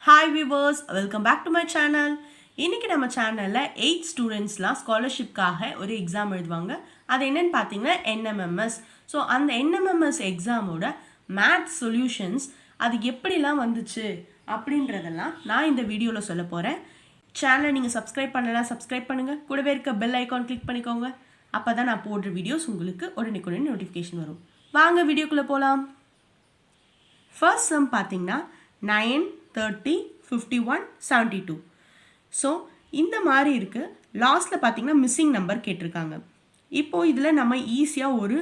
Hi viewers, welcome back to my channel. இன்னைக்கு நம்ம சேனல்ல 8 ஸ்டூடெண்ட்ஸ்லாம் ஸ்காலர்ஷிப்காக ஒரு எக்ஸாம் எழுதுவாங்க. அது என்னன்னு பார்த்தீங்கன்னா NMMS. ஸோ அந்த NMMS எக்ஸாமோட மேத்ஸ் சொல்யூஷன்ஸ் அது எப்படிலாம் வந்துச்சு அப்படின்றதெல்லாம் நான் இந்த வீடியோவில் சொல்ல போகிறேன். சேனலை நீங்கள் சப்ஸ்கிரைப் பண்ணலாம், சப்ஸ்கிரைப் பண்ணுங்கள். கூடவே இருக்க பெல் ஐக்கான் கிளிக் பண்ணிக்கோங்க. அப்போ தான் நான் போடுற வீடியோஸ் உங்களுக்கு உடனே நோட்டிஃபிகேஷன் வரும். வாங்க வீடியோக்குள்ளே போகலாம். ஃபர்ஸ்ட் சம் பார்த்தீங்கன்னா 9, 30, 51, 72. ஸோ இந்த மாதிரி இருக்குது. லாஸ்ட்டில் பார்த்தீங்கன்னா மிஸ்ஸிங் நம்பர் கேட்டிருக்காங்க. இப்போது இதில் நம்ம ஈஸியாக ஒரு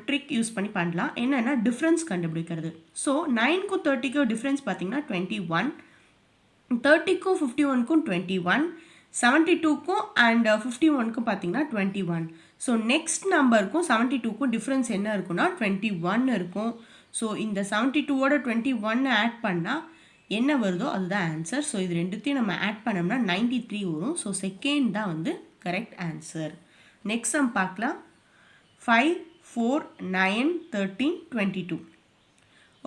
ட்ரிக் யூஸ் பண்ணி பண்ணலாம். என்னென்னா டிஃப்ரென்ஸ் கண்டுபிடிக்கிறது. ஸோ 9க்கும் 30க்கும் டிஃப்ரென்ஸ் பார்த்தீங்கன்னா 21, 30க்கும் 51க்கும் 21, 72க்கும் அண்ட் 51க்கும் பார்த்தீங்கன்னா 21. ஸோ நெக்ஸ்ட் நம்பருக்கும் 72க்கும் டிஃப்ரென்ஸ் என்ன இருக்குன்னா 21 இருக்கும். ஸோ இந்த 72ஓட 21 ஆட் பண்ணால் என்ன வருதோ அதுதான் ஆன்சர். ஸோ இது ரெண்டுத்தையும் நம்ம ஆட் பண்ணோம்னா 93 வரும். ஸோ செகண்ட் தான் வந்து கரெக்ட் ஆன்சர். நெக்ஸ்ட் சம் பார்க்கலாம். 5, 4, 9, 13, 22.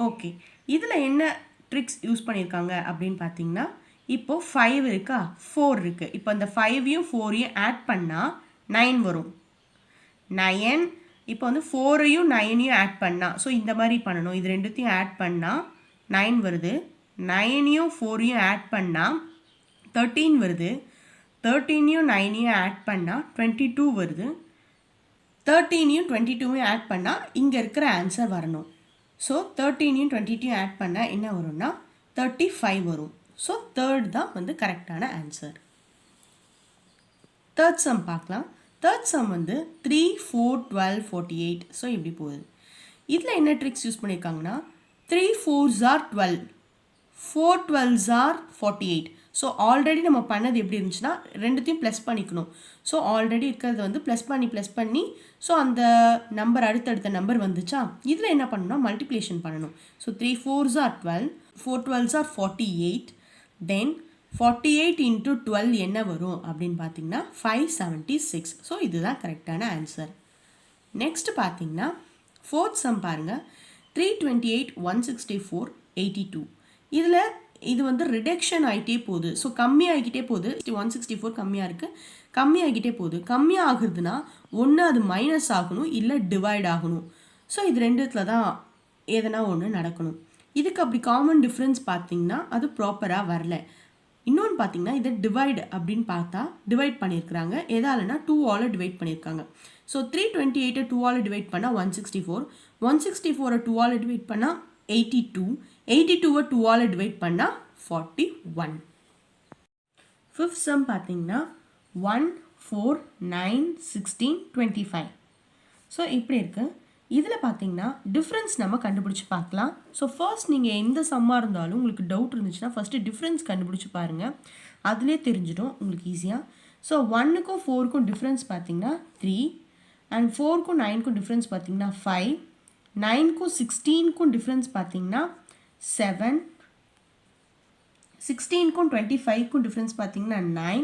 ஓகே, இதில் என்ன ட்ரிக்ஸ் யூஸ் பண்ணியிருக்காங்க அப்படின்னு பார்த்தீங்கன்னா, இப்போது 5 இருக்கா, 4 இருக்குது. இப்போ இந்த 5ஐயும் 4ஐயும் ஆட் பண்ணால் 9 வரும். 9 இப்போ வந்து 4ஐயும் 9ஐயும் ஆட் பண்ணால், ஸோ இந்த மாதிரி பண்ணணும். இது ரெண்டுத்தையும் ஆட் பண்ணால் 9 வருது. 9ஐயும் 4ஐயும் ஆட் பண்ணால் 13 வருது. 13ஐயும் 9ஐயும் ஆட் பண்ணால் 22 வருது. 13ஐயும் 22ஐயும் ஆட் பண்ணால் இங்கே இருக்கிற ஆன்சர் வரணும். ஸோ 13ஐயும் 22ஐயும் ஆட் பண்ணால் என்ன வரும்னா 35 வரும். ஸோ தேர்ட் தான் வந்து கரெக்டான ஆன்சர். தேர்ட் சம் பார்க்கலாம். தேர்ட் சம் வந்து 3, 4, 12, 48. ஸோ இப்படி போகுது. இதில் என்ன ட்ரிக்ஸ் யூஸ் பண்ணியிருக்காங்கன்னா 3 4s are 12, 4 12s are 48. So already நம்ம பண்ணது எப்படி இருந்துச்சுன்னா ரெண்டுத்தையும் ப்ளஸ் பண்ணிக்கணும். ஸோ ஆல்ரெடி இருக்கிறது வந்து ப்ளஸ் பண்ணி ஸோ அந்த நம்பர் அடுத்தடுத்த நம்பர் வந்துச்சா, இதில் என்ன பண்ணணும்னா மல்டிப்ளிகேஷன் பண்ணணும். So 3 4s are 12, 4 12s are 48. Then 48 into 12 என்ன வரும் அப்படின்னு பார்த்தீங்கன்னா 576. ஸோ இதுதான் கரெக்டான ஆன்சர். நெக்ஸ்ட் பார்த்தீங்கன்னா ஃபோர்த் சம் பாருங்கள். 328, 164, 82. இதில் இது வந்து ரிடக்ஷன் ஆகிட்டே போகுது. ஸோ கம்மியாகிக்கிட்டே போகுது. 164 கம்மியாக இருக்குது, கம்மியாகிக்கிட்டே போகுது. கம்மியாகுதுன்னா ஒன்று அது மைனஸ் ஆகணும், இல்லை டிவைட் ஆகணும். ஸோ இது ரெண்டுத்தில் தான் எதனா ஒன்று நடக்கணும். இதுக்கு அப்படி காமன் டிஃப்ரென்ஸ் பார்த்தீங்கன்னா அது ப்ராப்பராக வரல. இன்னொன்று பார்த்தீங்கன்னா இதை டிவைடு அப்படின்னு பார்த்தா டிவைட் பண்ணியிருக்கிறாங்க. எதாலனா 2ஆல் டிவைட் பண்ணியிருக்காங்க. ஸோ 328 2ஆல் டிவைட் பண்ணால் 164, 164 2ஆல் டிவைட் பண்ணால் 82, 82 2ஆல் டிவைட் பண்ணால் 41. ஃபிஃப்த் சம் பார்த்தீங்கன்னா 1, 4, 9, 16, 25. ஸோ இப்படி இருக்குது. இதில் பார்த்தீங்கன்னா டிஃப்ரென்ஸ் நம்ம கண்டுபிடிச்சி பார்க்கலாம். ஸோ ஃபர்ஸ்ட் நீங்கள் எந்த சம்மாக இருந்தாலும் உங்களுக்கு டவுட் இருந்துச்சுன்னா ஃபஸ்ட்டு டிஃப்ரென்ஸ் கண்டுபிடிச்சி பாருங்கள். அதிலே தெரிஞ்சிடும் உங்களுக்கு ஈஸியாக. ஸோ 1க்கும் 4க்கும் டிஃப்ரென்ஸ் பார்த்தீங்கன்னா 3 அண்ட் 4க்கும் 9க்கும் டிஃப்ரென்ஸ் பார்த்தீங்கன்னா 5, 9க்கும் 16க்கும் டிஃப்ரென்ஸ் பார்த்தீங்கன்னா 7, 16க்கும் 25க்கும் டிஃப்ரென்ஸ் பார்த்தீங்கன்னா 9.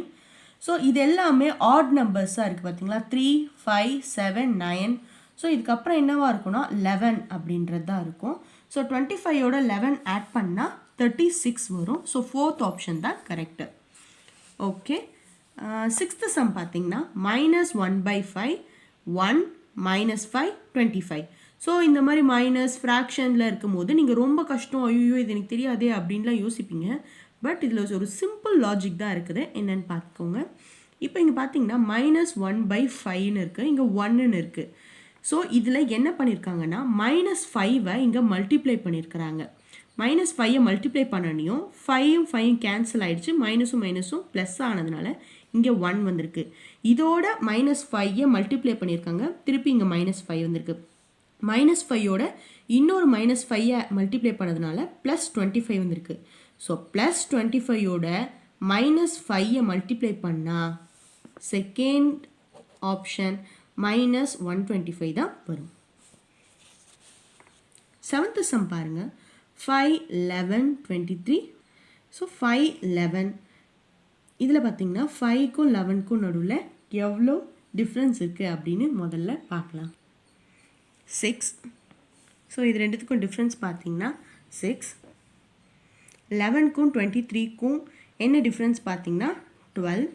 ஸோ இது எல்லாமே ஆட் நம்பர்ஸாக இருக்குது பார்த்தீங்களா, 3, 5, 7, 9. ஸோ இதுக்கப்புறம் என்னவாக இருக்குன்னா 11 அப்படின்றது தான் இருக்கும். ஸோ 25ஓட 11 ஆட் பண்ணால் 36 வரும். ஸோ ஃபோர்த் ஆப்ஷன் தான் கரெக்டு. ஓகே, சிக்ஸ்த்து சம் பார்த்தீங்கன்னா -1/5, 1, -5, 25. ஸோ இந்த மாதிரி மைனஸ் ஃப்ராக்ஷனில் இருக்கும்போது நீங்கள் ரொம்ப கஷ்டம், ஐயோ இது எனக்கு தெரியாதே அப்படின்லாம் யோசிப்பீங்க. பட் இதில் ஒரு சிம்பிள் லாஜிக் தான் இருக்குது. என்னென்னு பார்த்துக்கோங்க. இப்போ இங்கே பார்த்தீங்கன்னா -1/5ன்னு இருக்குது, இங்கே 1ன்னு இருக்குது. ஸோ இதில் என்ன பண்ணியிருக்காங்கன்னா -5ஐ இங்கே மல்டிப்ளை பண்ணியிருக்கிறாங்க. -5ஐ மல்டிப்ளை பண்ணனையும் 5ம் 5ம் கேன்சல் ஆகிடுச்சு, மைனஸும் ப்ளஸ் ஆனதுனால இங்கே 1 வந்திருக்கு. இதோட -5ஐ மல்டிப்ளை பண்ணியிருக்காங்க, திருப்பி இங்கே -5 வந்திருக்கு. -5ஓட இன்னொரு -5ஐ மல்டிப்ளை பண்ணதுனால +25 வந்திருக்கு. ஸோ +25ஓட -5ஐ மல்டிப்ளை பண்ணால் செகண்ட் ஆப்ஷன் -125 தான் வரும். செவன்த்து சம் பாருங்கள். 5, 11, 23. ஸோ 5, 11 இதில் பார்த்தீங்கன்னா 5க்கும் 11க்கும் நடுவில் எவ்வளோ டிஃப்ரென்ஸ் இருக்குது அப்படின்னு முதல்ல பார்க்கலாம். 6. ஸோ இது ரெண்டுத்துக்கும் டிஃப்ரென்ஸ் பார்த்தீங்கன்னா 6. 11க்கும் 23க்கும் என்ன டிஃப்ரென்ஸ் பார்த்தீங்கன்னா 12.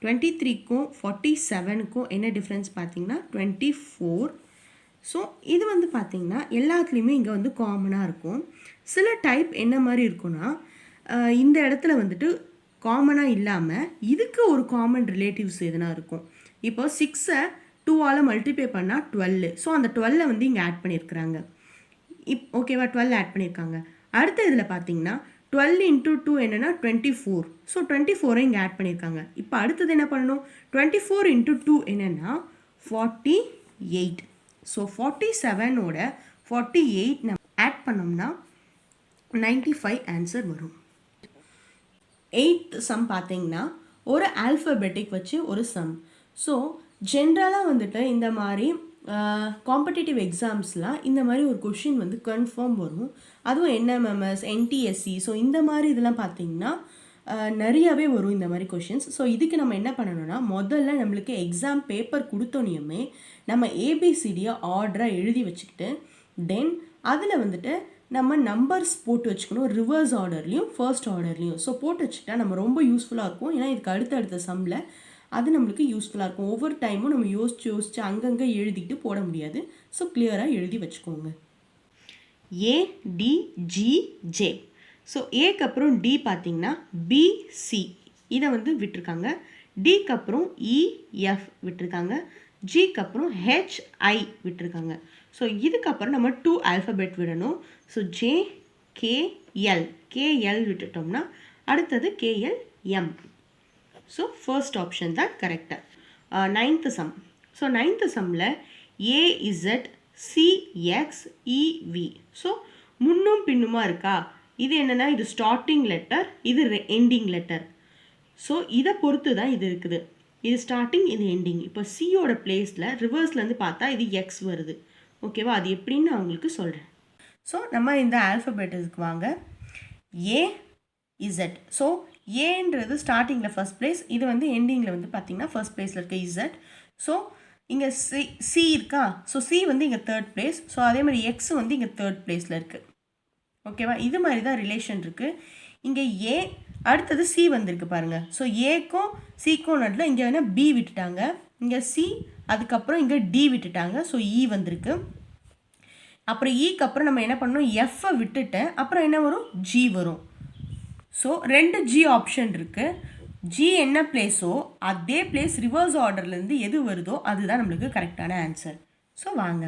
23க்கும் 47க்கும் என்ன டிஃப்ரென்ஸ் பார்த்தீங்கன்னா 24. ஸோ இது வந்து பார்த்திங்கன்னா எல்லாத்துலேயுமே இங்கே வந்து காமனாக இருக்கும். சில டைப் என்ன மாதிரி இருக்குன்னா இந்த இடத்துல வந்துட்டு காமனாக இல்லாமல் இதுக்கு ஒரு காமன் ரிலேட்டிவ்ஸ் எதுனா இருக்கும். இப்போ 6ஐ 2ஆல் மல்டிப்ளை பண்ணால் 12. ஸோ அந்த 12 வந்து இங்கே ஆட் பண்ணியிருக்கிறாங்க. ஓகேவா, 12 ஆட் பண்ணியிருக்காங்க. அடுத்த இதில் பார்த்தீங்கன்னா 12 × 2 என்னென்னா 24. ஸோ 24 இங்கே ஆட் பண்ணியிருக்காங்க. இப்போ அடுத்தது என்ன பண்ணணும், 24 × 2 என்னென்னா 48. ஸோ 47ஓட 48 நம்ம ஆட் பண்ணோம்னா 95 ஆன்சர் வரும். 8th சம் பார்த்தீங்கன்னா ஒரு ஆல்ஃபபெட்டிக் வச்சு ஒரு சம். ஸோ ஜென்ரலாக வந்துட்டு இந்த மாதிரி காம்படிட்டிவ் எக்ஸாம்ஸ்லாம் இந்த மாதிரி ஒரு கொஷின் வந்து கன்ஃபார்ம் வரும். அதுவும் என்எம்எம்எஸ், என்டிஎஸ்சி, ஸோ இந்த மாதிரி இதெல்லாம் பார்த்தீங்கன்னா நிறையாவே வரும் இந்த மாதிரி கொஷின்ஸ். ஸோ இதுக்கு நம்ம என்ன பண்ணணும்னா, முதல்ல நம்மளுக்கு எக்ஸாம் பேப்பர் கொடுத்தோனையுமே நம்ம ஏபிசிடியை ஆர்டராக எழுதி வச்சுக்கிட்டு தென் அதில் வந்துட்டு நம்ம நம்பர்ஸ் போட்டு வச்சுக்கணும், ரிவர்ஸ் ஆர்டர்லேயும் ஃபர்ஸ்ட் ஆர்டர்லேயும். ஸோ போட்டு வச்சுக்கிட்டா நம்ம ரொம்ப யூஸ்ஃபுல்லாக இருக்கும். ஏன்னா இதுக்கு அடுத்த சம்மில் அது நம்மளுக்கு யூஸ்ஃபுல்லாக இருக்கும். ஒவ்வொரு டைமும் நம்ம யோசிச்சு அங்கங்கே எழுதிக்கிட்டு போட முடியாது. ஸோ கிளியராக எழுதி வச்சுக்கோங்க. ஏடிஜிஜே. ஸோ ஏக்கு அப்புறம் டி பார்த்தீங்கன்னா பிசி இதை வந்து விட்டுருக்காங்க. டிக்கு அப்புறம் இஎஃப் விட்டுருக்காங்க. ஜிக்கு அப்புறம் ஹெச்ஐ விட்டுருக்காங்க. ஸோ இதுக்கப்புறம் நம்ம 2 ஆல்ஃபபெட் விடணும். ஸோ ஜே கேஎல் விட்டுட்டோம்னா அடுத்தது கேஎல்எம். ஸோ ஃபர்ஸ்ட் ஆப்ஷன் தான் கரெக்டாக. 9th some. ஸோ 9th சம்மில் ஏஇசட் சிஎக்ஸ்இவி. ஸோ முன்னும் பின்னுமா இருக்கா, இது என்னென்னா இது ஸ்டார்டிங் லெட்டர், இது எண்டிங் லெட்டர். ஸோ இதை பொறுத்து தான் இது இருக்குது. இது ஸ்டார்டிங், இது எண்டிங். இப்போ சியோட பிளேஸில் ரிவர்ஸ்லேருந்து பார்த்தா இது எக்ஸ் வருது. ஓகேவா, அது எப்படின்னு நான் உங்களுக்கு சொல்கிறேன். ஸோ நம்ம இந்த ஆல்ஃபபெட்டுக்கு வாங்க. ஏஇசட். ஸோ ஏன்றது ஸ்டார்டிங்கில் ஃபர்ஸ்ட் பிளேஸ், இது வந்து எண்டிங்கில் வந்து பார்த்திங்கன்னா ஃபர்ஸ்ட் பிளேஸில் இருக்க இசட். ஸோ இங்கே சி இருக்கா, ஸோ சி வந்து இங்கே தேர்ட் பிளேஸ். ஸோ அதே மாதிரி எக்ஸ் வந்து இங்கே தேர்ட் பிளேஸில் இருக்குது. ஓகேவா, இது மாதிரி தான் ரிலேஷன் இருக்குது. இங்கே ஏ அடுத்தது சி வந்திருக்கு பாருங்கள். ஸோ ஏக்கும் சிக்கும் நடுவில் இங்கே வேணால் பி விட்டுட்டாங்க, இங்கே சி, அதுக்கப்புறம் இங்கே டி விட்டுட்டாங்க. ஸோ இ வந்திருக்கு. அப்புறம் ஈக்கு அப்புறம் நம்ம என்ன பண்ணணும், எஃப்பை விட்டுட்டு அப்புறம் என்ன வரும், ஜி வரும். ஸோ 2 ஜி ஆப்ஷன் இருக்குது. ஜி என்ன பிளேஸோ அதே பிளேஸ் ரிவர்ஸ் ஆர்டர்லேருந்து எது வருதோ அதுதான் நம்மளுக்கு கரெக்டான ஆன்சர். ஸோ வாங்க,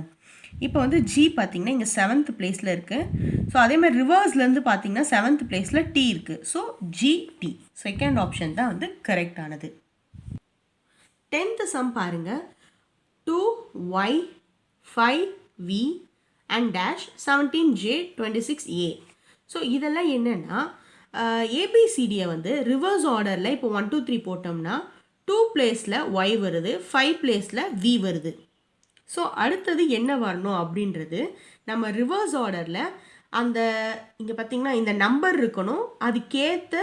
இப்போ வந்து ஜி பார்த்திங்கன்னா இங்கே 7th பிளேஸில் இருக்குது. ஸோ அதேமாதிரி ரிவர்ஸ்லேருந்து பார்த்திங்கன்னா 7th பிளேஸில் டி இருக்குது. ஸோ ஜிடி செகண்ட் ஆப்ஷன் தான் வந்து கரெக்டானது. 10th சம் பாருங்கள். 2y 5v and dash 17j 26a. So இதெல்லாம் என்னென்னா ஏபிசிடியை வந்து ரிவர்ஸ் ஆர்டரில் இப்போ 1 2 3 போட்டோம்னா 2 பிளேஸில் ஒய் வருது, 5 பிளேஸில் வி வருது. ஸோ அடுத்தது என்ன வரணும் அப்படின்றது நம்ம ரிவர்ஸ் ஆர்டரில் அந்த இங்கே பார்த்திங்கன்னா இந்த நம்பர் இருக்கணும், அதுக்கேற்ற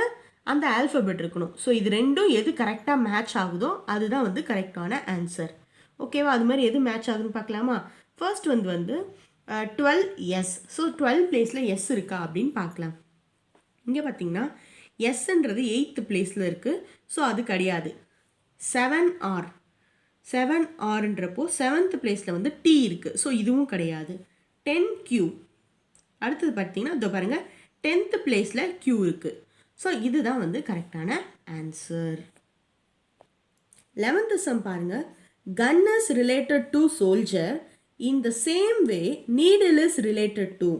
அந்த ஆல்ஃபபெட் இருக்கணும். ஸோ இது ரெண்டும் எது கரெக்டாக மேட்ச் ஆகுதோ அதுதான் வந்து கரெக்டான ஆன்சர். ஓகேவா, அது மாதிரி எது மேட்ச் ஆகுதுன்னு பார்க்கலாமா. ஃபர்ஸ்ட் வந்து 12s. ஸோ 12 பிளேஸில் எஸ் இருக்கா அப்படின்னு பார்க்கலாம். இங்கே பார்த்திங்கன்னா எஸ்ன்றது 8th பிளேஸில் இருக்குது. ஸோ அது கிடையாது. 7rன்றப்போ 7th பிளேஸில் வந்து டி இருக்குது. ஸோ இதுவும் கிடையாது. 10q. அடுத்தது பார்த்திங்கன்னா இதோ பாருங்கள் 10th பிளேஸில் q இருக்குது. ஸோ இதுதான் வந்து கரெக்டான ஆன்சர். 11th சம் பாருங்கள். Gun is related to soldier in the same way needle is related to.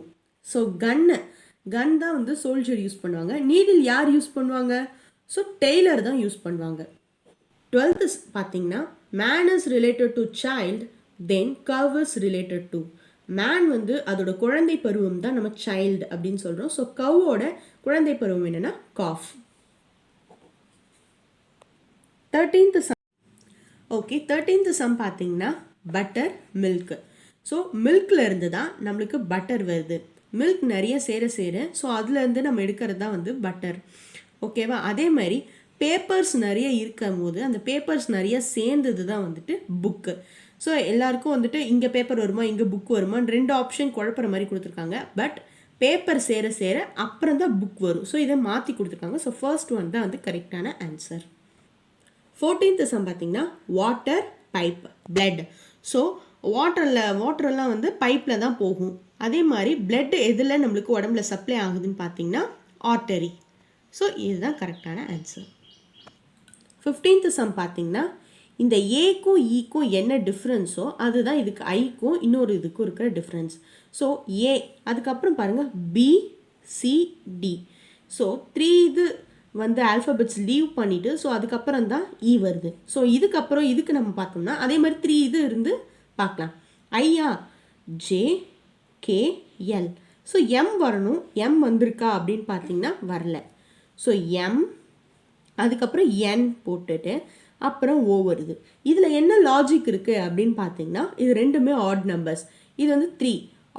So gun தான் வந்து சோல்ஜர் யூஸ் பண்ணுவாங்க. நீடில் யார் யூஸ் பண்ணுவாங்க, ஸோ டெய்லர் தான் யூஸ் பண்ணுவாங்க. 12th பார்த்தீங்கன்னா man is related to child, then cow is related to. Man வந்து அதோட குழந்தை பருவம் தான் நம்ம சைல்டு அப்படின்னு சொல்கிறோம். ஸோ கவ்வோட குழந்தை பருவம் என்னென்னா காஃப். 13th சம். ஓகே, 13th சம் பார்த்தீங்கன்னா பட்டர் மில்க். ஸோ மில்கில் இருந்து தான் நம்மளுக்கு பட்டர் வருது. மில்க் நிறைய சேர ஸோ அதுலேருந்து நம்ம எடுக்கிறது தான் வந்து பட்டர். ஓகேவா, அதே மாதிரி பேப்பர்ஸ் நிறைய இருக்கும் போது அந்த பேப்பர்ஸ் நிறைய சேர்ந்தது தான் வந்துட்டு புக்கு. ஸோ எல்லாருக்கும் வந்துட்டு இங்கே பேப்பர் வருமா இங்கே புக் வருமான்னு 2 ஆப்ஷன் குழப்புற மாதிரி கொடுத்துருக்காங்க. பட் பேப்பர் சேர சேர அப்புறம் தான் புக் வரும். ஸோ இதை மாற்றி கொடுத்துருக்காங்க. ஸோ ஃபர்ஸ்ட் ஒன் தான் வந்து கரெக்டான ஆன்சர். 14th சம் பார்த்தீங்கன்னா வாட்டர், பைப், பிளட். ஸோ வாட்டரெல்லாம் வந்து பைப்பில் தான் போகும். அதே மாதிரி பிளட் எதில் நம்மளுக்கு உடம்புல சப்ளை ஆகுதுன்னு பார்த்தீங்கன்னா ஆர்டரி. ஸோ இதுதான் கரெக்டான ஆன்சர். 15th சம் பார்த்தீங்கன்னா இந்த ஏக்கும் ஈக்கும் என்ன டிஃப்ரென்ஸோ அதுதான் இதுக்கு ஐக்கும் இன்னொரு இதுக்கும் இருக்கிற டிஃப்ரென்ஸ். ஸோ ஏ, அதுக்கப்புறம் பாருங்கள் பி, சி, டி. ஸோ 3 இது வந்து ஆல்ஃபபெட்ஸ் லீவ் பண்ணிவிட்டு ஸோ அதுக்கப்புறம் தான் இ வருது. ஸோ இதுக்கப்புறம் இதுக்கு நம்ம பார்த்தோம்னா அதே மாதிரி 3 இது இருந்து பார்க்கலாம். ஐயா J, K, L. So M வரணும். எம் வந்திருக்கா அப்படின்னு பார்த்தீங்கன்னா வரல. ஸோ எம், அதுக்கப்புறம் என் போட்டுட்டு அப்புறம் ஓ வருது. இதில் என்ன லாஜிக் இருக்குது அப்படின்னு பார்த்தீங்கன்னா இது ரெண்டுமே ஆட் நம்பர்ஸ். இது வந்து 3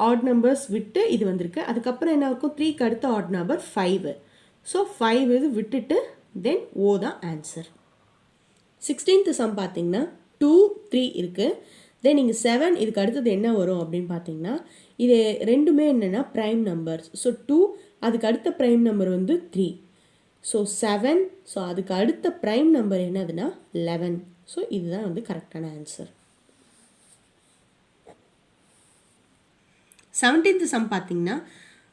ஆட் நம்பர்ஸ் விட்டு இது வந்திருக்கு. அதுக்கப்புறம் என்ன இருக்கும், 3க்கு அடுத்த ஆட் நம்பர் 5. ஸோ 5 இது விட்டுட்டு தென் ஓ தான் ஆன்சர். 16th சம் பார்த்தீங்கன்னா 2, 3 இருக்குது. தென் இங்கே 7 இதுக்கு அடுத்தது என்ன வரும் அப்படின்னு பார்த்தீங்கன்னா இது ரெண்டுமே என்னென்னா ப்ரைம் நம்பர்ஸ். ஸோ 2 அதுக்கு அடுத்த ப்ரைம் நம்பர் வந்து 3. ஸோ 7. ஸோ அதுக்கு அடுத்த ப்ரைம் நம்பர் என்னதுன்னா 11. ஸோ இதுதான் வந்து கரெக்டான ஆன்சர். 17th சம் பார்த்தீங்கன்னா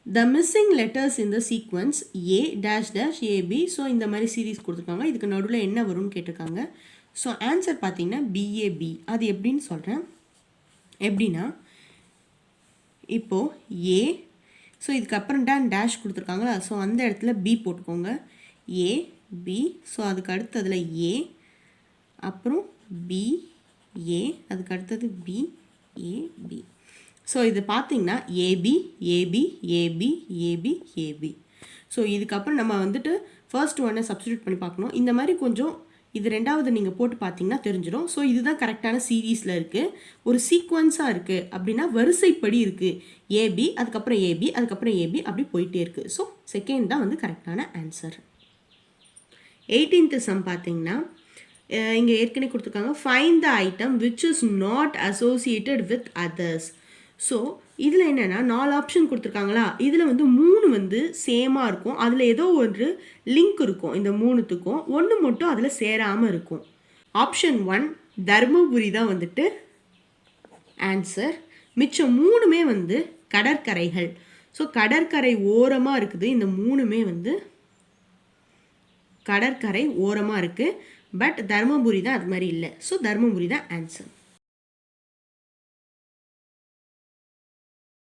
the missing letters in the sequence A dash dash AB. So இந்த மாதிரி சீரீஸ் கொடுத்துருக்காங்க. இதுக்கு நடுவில் என்ன வரும்னு கேட்டிருக்காங்க. ஸோ ஆன்சர் பார்த்தீங்கன்னா BAB. அது எப்படின்னு சொல்கிறேன். எப்படின்னா இப்போது ஏ, ஸோ இதுக்கப்புறம் டேஷ் கொடுத்துருக்காங்களா, ஸோ அந்த இடத்துல பி போட்டுக்கோங்க. ஏ, பி. ஸோ அதுக்கு அடுத்ததில் ஏ, அப்புறம் பி, ஏ, அதுக்கு அடுத்தது பி, ஏ, பி. ஸோ இது பார்த்தீங்கன்னா AB, AB, AB, AB, AB. So இதுக்கப்புறம் நம்ம வந்துட்டு ஃபர்ஸ்ட் ஒன்னை சப்ஸ்டியூட் பண்ணி பார்க்கணும். இந்த மாதிரி கொஞ்சம் இது ரெண்டாவது நீங்கள் போட்டு பார்த்தீங்கன்னா தெரிஞ்சிடும். ஸோ இதுதான் கரெக்டான சீரீஸில் இருக்குது. ஒரு சீக்வன்ஸாக இருக்குது அப்படின்னா வரிசைப்படி இருக்குது. ஏபி, அதுக்கப்புறம் ஏபி, அதுக்கப்புறம் ஏபி, அப்படி போயிட்டே இருக்குது. ஸோ செகண்ட் தான் வந்து கரெக்டான ஆன்சர். 18th சம் பார்த்தீங்கன்னா இங்கே ஏற்கனவே கொடுத்துருக்காங்க find the item which is not associated with others. So இதில் என்னென்னா 4 ஆப்ஷன் கொடுத்துருக்காங்களா, இதில் வந்து 3 வந்து சேமாக இருக்கும். அதில் ஏதோ ஒரு லிங்க் இருக்கும். இந்த 3த்துக்கும் 1 மட்டும் அதில் சேராமல் இருக்கும். ஆப்ஷன் 1 தர்மபுரி தான் வந்துட்டு ஆன்சர். மிச்சம் 3மே வந்து கடற்கரைகள். ஸோ கடற்கரை ஓரமாக இருக்குது. இந்த 3மே வந்து கடற்கரை ஓரமாக இருக்குது. பட் தர்மபுரி தான் அது மாதிரி இல்லை. ஸோ தர்மபுரி தான் ஆன்சர்.